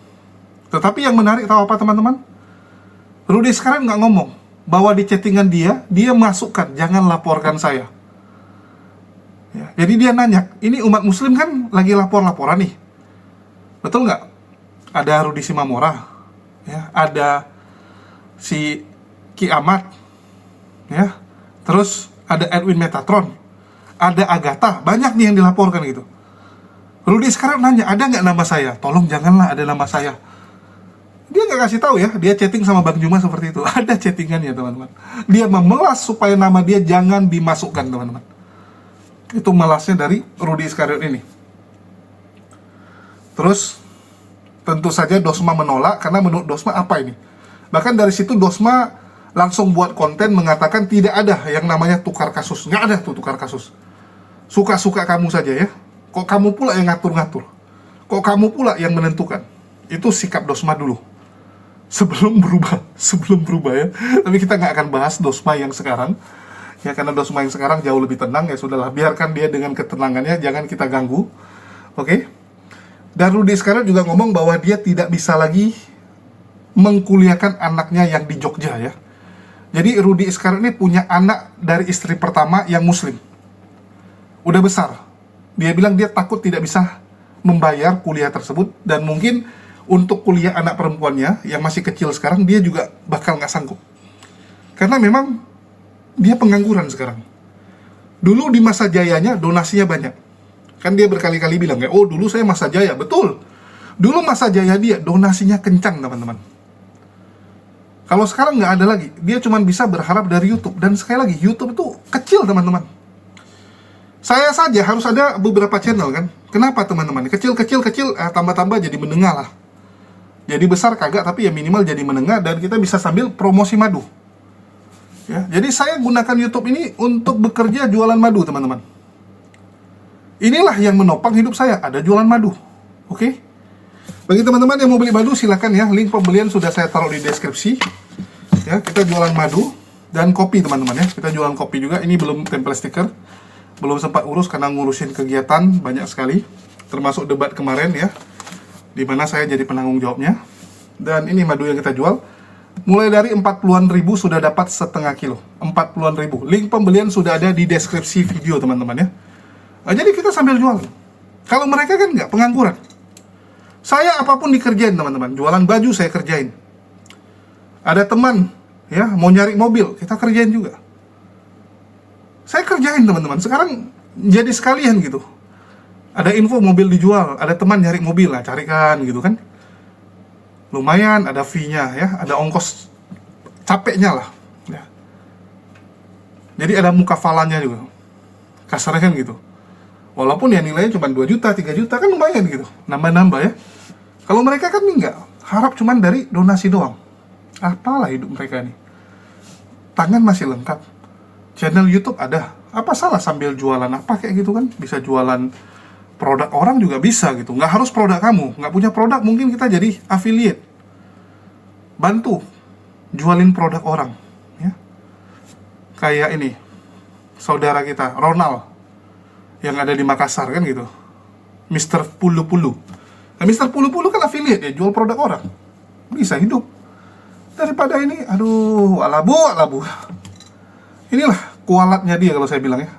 Tetapi yang menarik tahu apa teman-teman? Rudi sekarang nggak ngomong bahwa di chattingan dia masukkan jangan laporkan saya. Ya, jadi dia nanya, ini umat muslim kan lagi lapor-laporan nih, betul nggak? Ada Rudi Simamora, ya, ada si Ki Ahmad, ya, terus ada Edwin Metatron, ada Agatha, banyak nih yang dilaporkan gitu. Rudi sekarang nanya, ada nggak nama saya? Tolong janganlah ada nama saya. Dia nggak kasih tahu ya, dia chatting sama Bang Zuma seperti itu. Ada chattingannya teman-teman. Dia memelas supaya nama dia jangan dimasukkan teman-teman. Itu melasnya dari Rudi Iskariot ini. Terus tentu saja Dosma menolak karena menurut Dosma apa ini? Bahkan dari situ Dosma langsung buat konten mengatakan tidak ada yang namanya tukar kasus. Nggak ada tuh tukar kasus. Suka-suka kamu saja ya. Kok kamu pula yang ngatur-ngatur? Kok kamu pula yang menentukan? Itu sikap Dosma dulu. Sebelum berubah ya. Tapi kita nggak akan bahas Dosma yang sekarang. Ya, karena Dosma yang sekarang jauh lebih tenang, ya sudahlah. Biarkan dia dengan ketenangannya, jangan kita ganggu. Oke? Dan Rudy sekarang juga ngomong bahwa dia tidak bisa lagi mengkuliahkan anaknya yang di Jogja ya. Jadi Rudy sekarang ini punya anak dari istri pertama yang muslim. Udah besar. Dia bilang dia takut tidak bisa membayar kuliah tersebut, dan mungkin untuk kuliah anak perempuannya yang masih kecil sekarang dia juga bakal nggak sanggup. Karena memang dia pengangguran sekarang. Dulu di masa jayanya donasinya banyak. Kan dia berkali-kali bilang, oh dulu saya masa jaya. Betul. Dulu masa jaya dia donasinya kencang teman-teman. Kalau sekarang nggak ada lagi. Dia cuma bisa berharap dari YouTube. Dan sekali lagi, YouTube itu kecil teman-teman. Saya saja harus ada beberapa channel kan. Kenapa teman-teman? Kecil, tambah-tambah jadi menengah lah. Jadi besar kagak, tapi ya minimal jadi menengah. Dan kita bisa sambil promosi madu ya. Jadi saya gunakan YouTube ini untuk bekerja jualan madu teman-teman. Inilah yang menopang hidup saya, ada jualan madu. Oke? Bagi teman-teman yang mau beli madu silakan ya. Link pembelian sudah saya taruh di deskripsi. Ya, kita jualan madu dan kopi teman-teman ya. Kita jualan kopi juga. Ini belum tempel stiker. Belum sempat urus karena ngurusin kegiatan banyak sekali, termasuk debat kemarin ya, dimana saya jadi penanggung jawabnya. Dan ini madu yang kita jual, mulai dari 40-an ribu sudah dapat setengah kilo, 40-an ribu. Link pembelian sudah ada di deskripsi video teman-teman ya. Nah, jadi kita sambil jual. Kalau mereka kan nggak, pengangguran. Saya apapun dikerjain teman-teman, jualan baju saya kerjain. Ada teman ya mau nyari mobil, kita kerjain juga. Saya kerjain teman-teman. Sekarang jadi sekalian gitu. Ada info mobil dijual, ada teman nyari mobil lah, carikan gitu kan. Lumayan ada fee-nya ya, ada ongkos capeknya lah ya. Jadi ada mukafalannya juga. Kasarnya kan gitu. Walaupun ya nilainya cuma 2 juta, 3 juta kan lumayan gitu. Nambah-nambah ya. Kalau mereka kan enggak, harap cuma dari donasi doang. Apalah hidup mereka ini. Tangan masih lengkap. Channel YouTube ada. Apa salah sambil jualan apa kayak gitu kan? Bisa jualan produk orang juga bisa gitu. Nggak harus produk kamu. Nggak punya produk mungkin kita jadi affiliate. Bantu jualin produk orang ya. Kayak ini saudara kita Ronald yang ada di Makassar kan gitu. Mr. Pulu-Pulu. Nah, Mr. Pulu-Pulu kan affiliate, dia jual produk orang. Bisa hidup. Daripada ini, aduh, alabu. Inilah kualatnya dia kalau saya bilang ya.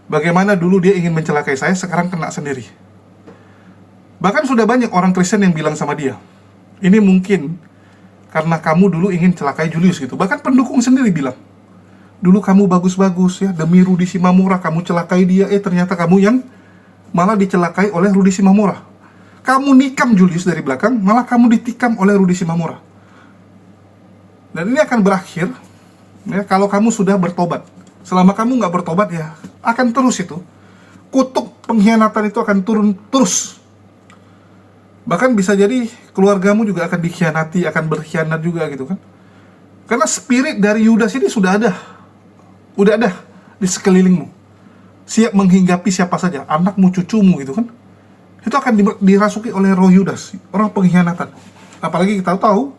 Bagaimana dulu dia ingin mencelakai saya, sekarang kena sendiri. Bahkan sudah banyak orang Kristen yang bilang sama dia, ini mungkin karena kamu dulu ingin celakai Julius gitu. Bahkan pendukung sendiri bilang, dulu kamu bagus-bagus ya, demi Rudy Simamura kamu celakai dia, ternyata kamu yang malah dicelakai oleh Rudy Simamura. Kamu nikam Julius dari belakang, malah kamu ditikam oleh Rudy Simamura. Dan ini akan berakhir ya, kalau kamu sudah bertobat. Selama kamu nggak bertobat ya akan terus itu. Kutuk pengkhianatan itu akan turun terus. Bahkan bisa jadi keluargamu juga akan dikhianati, akan berkhianat juga gitu kan. Karena spirit dari Yudas ini sudah ada. Udah ada di sekelilingmu. Siap menghinggapi siapa saja, anakmu, cucumu gitu kan. Itu akan dirasuki oleh roh Yudas, orang pengkhianatan. Apalagi kita tahu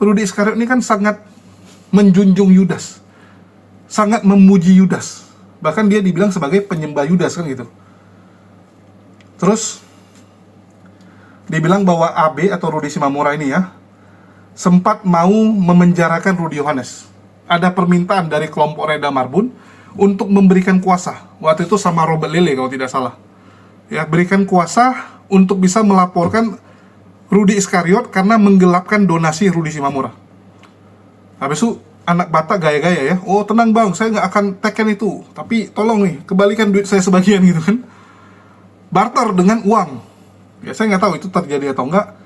Rudy Iskariot ini kan sangat menjunjung Yudas, sangat memuji Yudas. Bahkan dia dibilang sebagai penyembah Yudas kan gitu. Terus dibilang bahwa AB atau Rudy Simamura ini ya sempat mau memenjarakan Rudy Yohanes. Ada permintaan dari kelompok Reda Marbun untuk memberikan kuasa. Waktu itu sama Robert Lele kalau tidak salah. Ya, berikan kuasa untuk bisa melaporkan Rudy Iskariot karena menggelapkan donasi Rudy Simamura. Habis itu anak Batak gaya-gaya ya, oh tenang bang, saya nggak akan teken itu, tapi tolong nih, kembalikan duit saya sebagian gitu kan. Barter dengan uang. Ya saya nggak tahu itu terjadi atau enggak.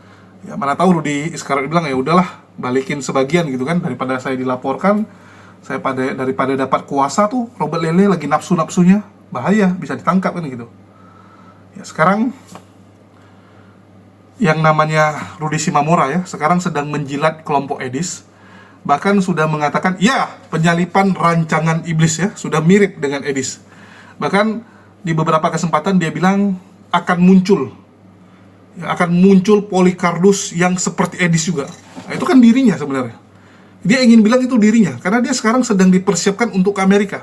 Ya mana tahu Rudy Iskariot bilang ya udahlah, balikin sebagian gitu kan, daripada saya dilaporkan, daripada dapat kuasa tuh, Robert Lele lagi nafsu-nafsunya, bahaya, bisa ditangkap kan gitu. Ya sekarang yang namanya Rudy Simamura ya, sekarang sedang menjilat kelompok Edis Bahkan sudah mengatakan, ya, penyalipan rancangan iblis ya, sudah mirip dengan Edis. Bahkan di beberapa kesempatan dia bilang akan muncul Polycarpus yang seperti Edis juga. Nah, itu kan dirinya sebenarnya. Dia ingin bilang itu dirinya, karena dia sekarang sedang dipersiapkan untuk ke Amerika.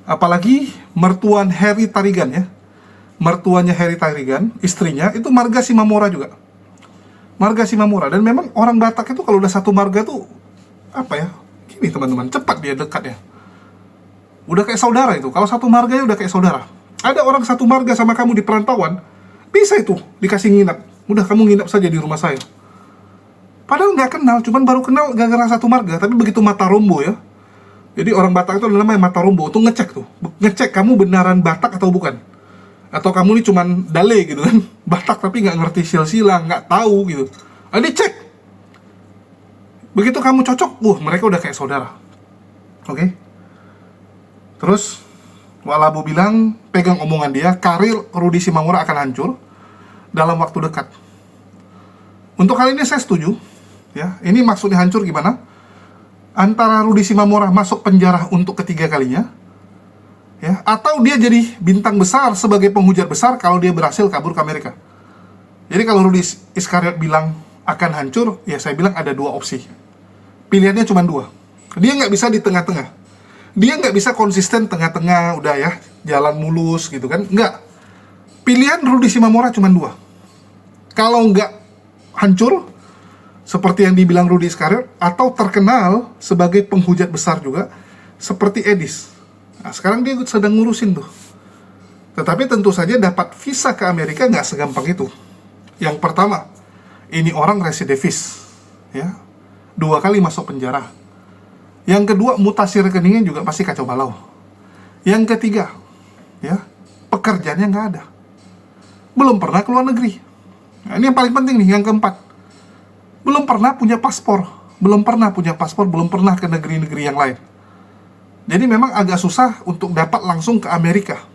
Apalagi mertuan Harry Tarigan ya. Mertuanya Harry Tarigan, istrinya, itu marga Shimamura juga. Marga Shimamura. Dan memang orang Batak itu kalau udah satu marga tuh, apa ya, gini teman-teman, cepat dia dekat ya. Udah kayak saudara itu. Kalau satu marga ya udah kayak saudara. Ada orang satu marga sama kamu di perantauan, bisa itu dikasih nginap. Udah, kamu nginap saja di rumah saya. Padahal nggak kenal, cuman baru kenal gara-gara satu marga. Tapi begitu mata rombo ya. Jadi orang Batak itu namanya mata rombo. Itu ngecek tuh. Ngecek kamu benaran Batak atau bukan. Atau kamu ini cuman dale gitu kan. Batak tapi nggak ngerti silsilah, nggak tahu gitu. Dia cek. Begitu kamu cocok, mereka udah kayak saudara. Oke? Terus Walabu bilang, pegang omongan dia, karir Rudy Shimamura akan hancur dalam waktu dekat. Untuk kali ini saya setuju. Ya, ini maksudnya hancur gimana? Antara Rudy Shimamura masuk penjara untuk ketiga kalinya, ya, atau dia jadi bintang besar sebagai penghujat besar kalau dia berhasil kabur ke Amerika. Jadi kalau Rudy Iskariot bilang akan hancur, ya saya bilang ada dua opsi. Pilihannya cuma dua. Dia nggak bisa di tengah-tengah. Dia nggak bisa konsisten tengah-tengah, udah ya, jalan mulus gitu kan. Nggak. Pilihan Rudy Shimamura cuma dua. Kalau nggak hancur, seperti yang dibilang Rudy Iskariot, atau terkenal sebagai penghujat besar juga, seperti Edis. Nah, sekarang dia sedang ngurusin tuh. Tetapi tentu saja dapat visa ke Amerika nggak segampang itu. Yang pertama, ini orang residivis, ya, 2 kali masuk penjara. Yang kedua, mutasi rekeningnya juga pasti kacau balau. Yang ketiga, ya, pekerjaannya nggak ada. Belum pernah ke luar negeri. Nah, ini yang paling penting nih, yang keempat. Belum pernah punya paspor. Belum pernah ke negeri-negeri yang lain. Jadi memang agak susah untuk dapat langsung ke Amerika.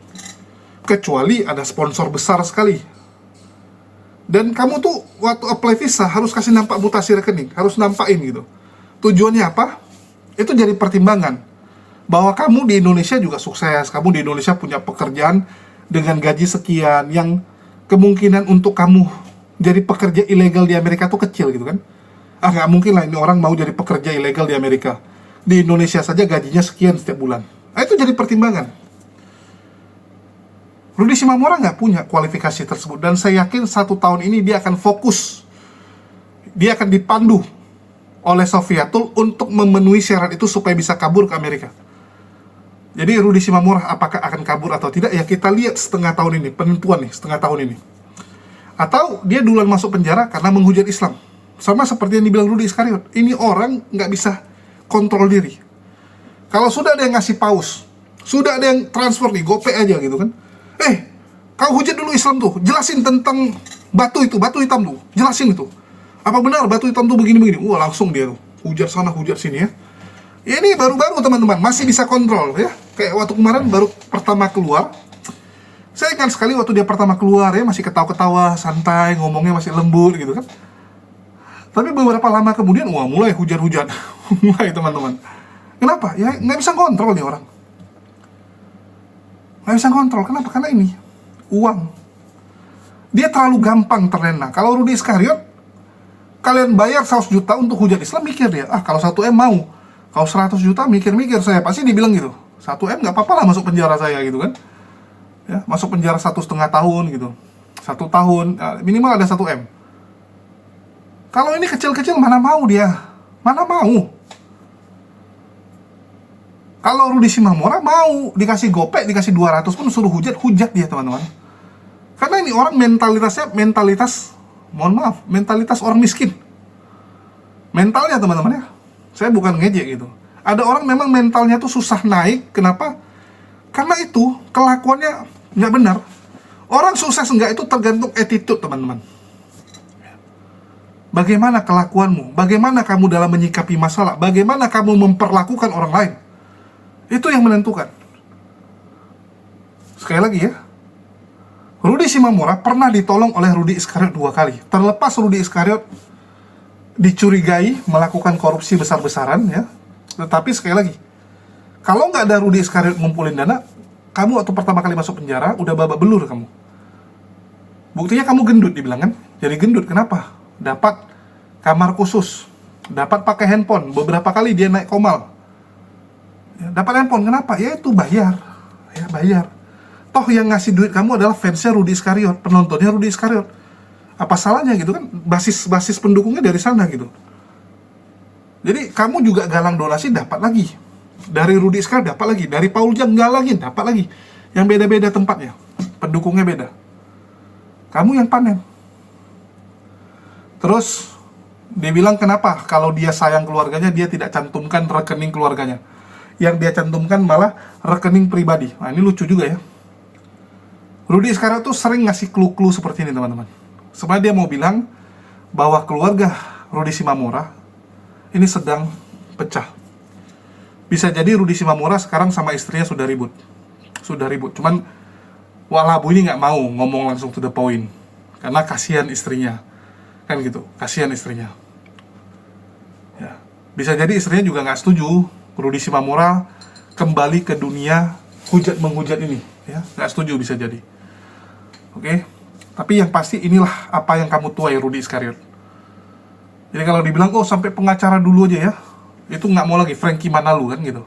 Kecuali ada sponsor besar sekali. Dan kamu tuh waktu apply visa harus kasih nampak mutasi rekening, harus nampakin gitu. Tujuannya apa? Itu jadi pertimbangan bahwa kamu di Indonesia juga sukses, kamu di Indonesia punya pekerjaan dengan gaji sekian, yang kemungkinan untuk kamu jadi pekerja ilegal di Amerika tuh kecil gitu kan. Nggak mungkin lah ini orang mau jadi pekerja ilegal di Amerika. Di Indonesia saja gajinya sekian setiap bulan. Itu jadi pertimbangan. Rudy Shimamura nggak punya kualifikasi tersebut. Dan saya yakin 1 tahun ini dia akan fokus. Dia akan dipandu oleh Sofiatul untuk memenuhi syarat itu supaya bisa kabur ke Amerika. Jadi Rudy Shimamura apakah akan kabur atau tidak? Ya kita lihat setengah tahun ini. Penentuan nih setengah tahun ini. Atau dia duluan masuk penjara karena menghujat Islam. Sama seperti yang dibilang Rudy Iskariot. Ini orang nggak bisa kontrol diri. Kalau sudah ada yang ngasih paus, sudah ada yang transfer nih, gopay aja gitu kan. Kau hujat dulu Islam tuh, jelasin tentang batu hitam tuh, jelasin itu. Apa benar batu hitam tuh begini-begini? Langsung dia tuh, hujat sana, hujat sini ya. Ini baru-baru teman-teman, masih bisa kontrol ya. Kayak waktu kemarin baru pertama keluar. Saya ingat sekali waktu dia pertama keluar ya, masih ketawa-ketawa, santai, ngomongnya masih lembut gitu kan. Tapi beberapa lama kemudian, mulai hujan-hujan. Mulai teman-teman. Kenapa? Ya nggak bisa kontrol nih orang. Nggak bisa kontrol, kenapa? Karena ini, uang. Dia terlalu gampang terlena. Kalau Rudy Iskariot, kalian bayar 100 juta untuk hujat Islam, mikir dia. Kalau 1M mau. Kalau 100 juta, mikir-mikir saya. Pasti dibilang gitu. 1M nggak apa-apa lah masuk penjara saya gitu kan. Ya, masuk penjara 1,5 tahun gitu. 1 tahun, minimal ada 1M. Kalau ini kecil-kecil mana mau dia? Mana mau? Kalau Rudy Shimamura mau dikasih gopek, dikasih 200 pun suruh hujat dia teman-teman. Karena ini orang mentalitasnya mentalitas orang miskin. Mentalnya teman-teman ya. Saya bukan ngejek gitu. Ada orang memang mentalnya tuh susah naik. Kenapa? Karena itu kelakuannya nggak benar. Orang sukses enggak itu tergantung attitude teman-teman. Bagaimana kelakuanmu? Bagaimana kamu dalam menyikapi masalah? Bagaimana kamu memperlakukan orang lain? Itu yang menentukan. Sekali lagi ya, Rudy Shimamura pernah ditolong oleh Rudy Iskariot 2 kali. Terlepas Rudy Iskariot dicurigai melakukan korupsi besar-besaran ya. Tetapi sekali lagi, kalau nggak ada Rudy Iskariot ngumpulin dana, kamu waktu pertama kali masuk penjara udah babak belur kamu. Buktinya kamu gendut dibilang kan? Jadi gendut kenapa? Dapat kamar khusus, dapat pakai handphone. Beberapa kali dia naik komal. Ya, dapat handphone kenapa? Ya itu bayar. Ya bayar. Toh yang ngasih duit kamu adalah fansnya Rudy Iskariot, penontonnya Rudy Iskariot. Apa salahnya gitu kan? Basis pendukungnya dari sana gitu. Jadi kamu juga galang donasi dapat lagi. Dari Rudy Iskariot dapat lagi. Dari Paul Jang galangin dapat lagi. Yang beda-beda tempatnya. Pendukungnya beda. Kamu yang panen. Terus dia bilang kenapa kalau dia sayang keluarganya dia tidak cantumkan rekening keluarganya. Yang dia cantumkan malah rekening pribadi. Nah ini lucu juga ya. Rudy Iskariot tuh sering ngasih clue-clue seperti ini teman-teman. Sebenarnya dia mau bilang bahwa keluarga Rudy Shimamura ini sedang pecah. Bisa jadi Rudy Shimamura sekarang sama istrinya sudah ribut. Cuman Walabu ini nggak mau ngomong langsung to the point. Karena kasihan istrinya. Kan gitu, kasihan istrinya. Ya. Bisa jadi istrinya juga nggak setuju Rudy Shimamura kembali ke dunia hujat-menghujat ini. Ya, nggak setuju bisa jadi. Oke, tapi yang pasti inilah apa yang kamu tuai Rudy Iskariot. Jadi kalau dibilang, oh sampai pengacara dulu aja ya, itu nggak mau lagi, Frankie Manalu kan gitu.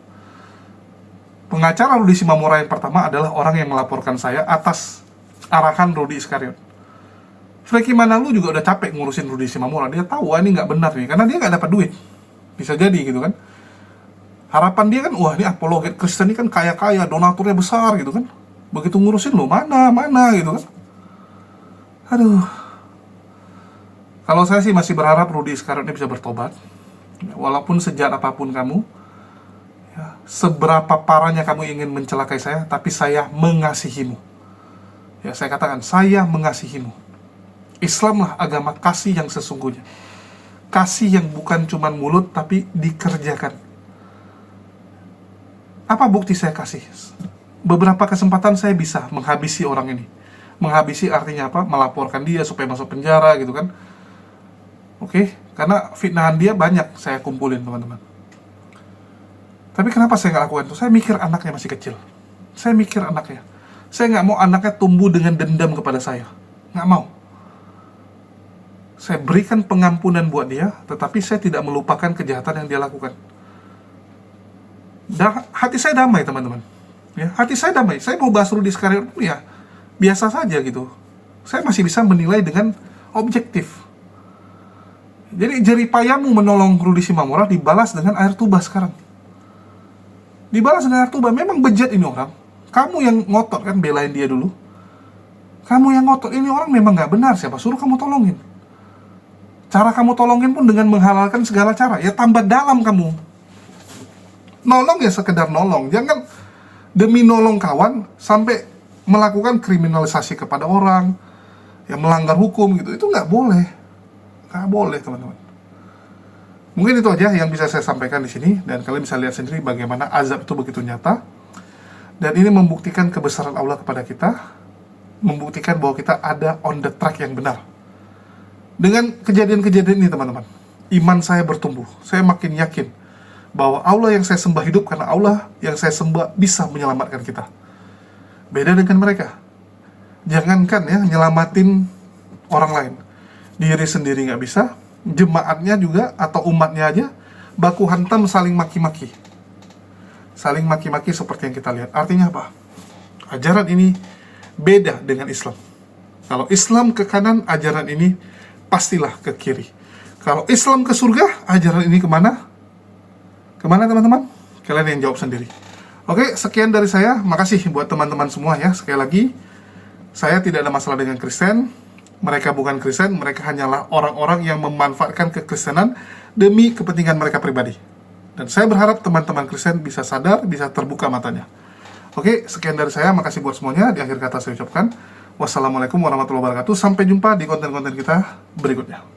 Pengacara Rudy Shimamura yang pertama adalah orang yang melaporkan saya atas arahan Rudy Iskariot. Frankie Manalu juga udah capek ngurusin Rudy Shimamura, dia tahu ini nggak benar nih, karena dia nggak dapat duit. Bisa jadi gitu kan. Harapan dia kan, wah ini apologet Kristen ini kan kaya-kaya, donaturnya besar gitu kan. Begitu ngurusin lo, mana gitu kan. Aduh. Kalau saya sih masih berharap Rudy Iskariot ini bisa bertobat. Walaupun sejahat apapun kamu, ya, seberapa parahnya kamu ingin mencelakai saya, tapi saya mengasihimu. Ya, saya katakan, saya mengasihimu. Islamlah agama kasih yang sesungguhnya. Kasih yang bukan cuma mulut, tapi dikerjakan. Apa bukti saya kasih? Beberapa kesempatan saya bisa menghabisi orang ini. Menghabisi artinya apa? Melaporkan dia supaya masuk penjara gitu kan. Oke, karena fitnahan dia banyak saya kumpulin teman-teman. Tapi kenapa saya nggak lakukan itu? Saya mikir anaknya masih kecil. Saya mikir anaknya. Saya nggak mau anaknya tumbuh dengan dendam kepada saya. Nggak mau. Saya berikan pengampunan buat dia, tetapi saya tidak melupakan kejahatan yang dia lakukan. Hati saya damai teman-teman. Ya, hati saya damai. Saya mau bahas Rudy Iskariot ya biasa saja gitu. Saya masih bisa menilai dengan objektif. Jadi jeripayamu menolong Rudy Shimamura dibalas dengan air tuba sekarang. Dibalas dengan air tuba. Memang bejat ini orang. Kamu yang ngotot kan belain dia dulu. Kamu yang ngotot. Ini orang memang gak benar. Siapa suruh kamu tolongin? Cara kamu tolongin pun dengan menghalalkan segala cara. Ya tambah dalam kamu. Nolong ya sekedar nolong. Jangan demi nolong kawan sampai melakukan kriminalisasi kepada orang. Ya melanggar hukum gitu. Itu gak boleh. Gak boleh teman-teman. Mungkin itu aja yang bisa saya sampaikan di sini. Dan kalian bisa lihat sendiri bagaimana azab itu begitu nyata. Dan ini membuktikan kebesaran Allah kepada kita. Membuktikan bahwa kita ada on the track yang benar. Dengan kejadian-kejadian ini teman-teman, iman saya bertumbuh. Saya makin yakin bahwa Allah yang saya sembah hidup, karena Allah yang saya sembah bisa menyelamatkan kita. Beda dengan mereka. Jangankan ya nyelamatin orang lain, diri sendiri nggak bisa, jemaatnya juga atau umatnya aja baku hantam, saling maki-maki. Saling maki-maki seperti yang kita lihat. Artinya apa? Ajaran ini beda dengan Islam. Kalau Islam ke kanan, ajaran ini pastilah ke kiri. Kalau Islam ke surga, ajaran ini kemana? Kemana teman-teman? Kalian yang jawab sendiri. Oke, sekian dari saya. Makasih buat teman-teman semua ya. Sekali lagi, saya tidak ada masalah dengan Kristen. Mereka bukan Kristen, mereka hanyalah orang-orang yang memanfaatkan kekristenan demi kepentingan mereka pribadi. Dan saya berharap teman-teman Kristen bisa sadar, bisa terbuka matanya. Oke, sekian dari saya. Makasih buat semuanya. Di akhir kata saya ucapkan wassalamualaikum warahmatullahi wabarakatuh. Sampai jumpa di konten-konten kita berikutnya.